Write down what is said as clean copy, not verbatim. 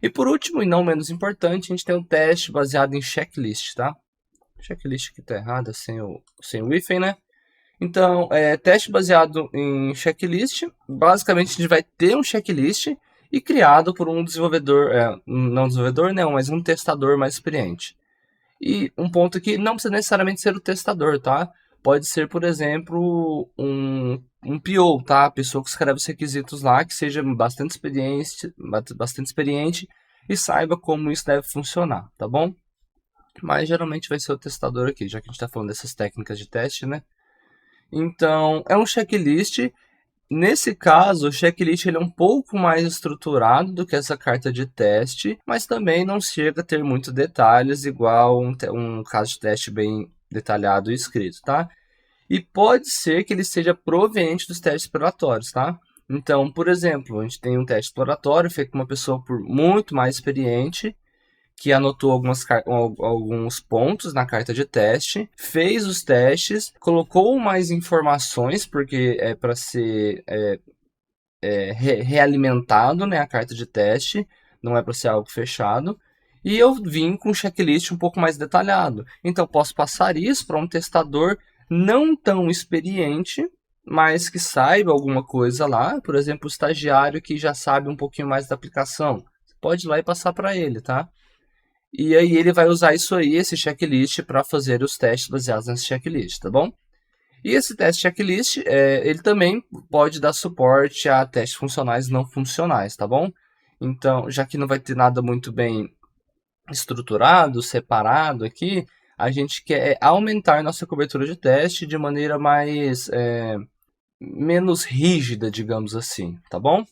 E por último, e não menos importante, a gente tem um teste baseado em checklist, tá? Checklist que tá errada, sem o hífen, né? Então, teste baseado em checklist. Basicamente, a gente vai ter um checklist e criado por um desenvolvedor, não desenvolvedor, né, mas um testador mais experiente. E um ponto aqui, não precisa necessariamente ser o testador, tá? Pode ser, por exemplo, um PO, tá? A pessoa que escreve os requisitos lá, que seja bastante experiente e saiba como isso deve funcionar, tá bom? Mas geralmente vai ser o testador aqui, já que a gente está falando dessas técnicas de teste, né? Então, é um checklist. Nesse caso, o checklist ele é um pouco mais estruturado do que essa carta de teste, mas também não chega a ter muitos detalhes, igual um caso de teste bem detalhado e escrito, tá? E pode ser que ele seja proveniente dos testes exploratórios, tá? Então, por exemplo, a gente tem um teste exploratório feito por uma pessoa muito mais experiente, que anotou alguns pontos na carta de teste, fez os testes, colocou mais informações, porque é para ser realimentado, né, a carta de teste, não é para ser algo fechado. E eu vim com um checklist um pouco mais detalhado. Então, posso passar isso para um testador não tão experiente, mas que saiba alguma coisa lá. Por exemplo, o estagiário que já sabe um pouquinho mais da aplicação. Você pode ir lá e passar para ele, tá? E aí ele vai usar isso aí, esse checklist, para fazer os testes baseados nesse checklist, tá bom? E esse teste checklist, ele também pode dar suporte a testes funcionais e não funcionais, tá bom? Então, já que não vai ter nada muito bem estruturado, separado aqui, a gente quer aumentar nossa cobertura de teste de maneira menos rígida, digamos assim, tá bom?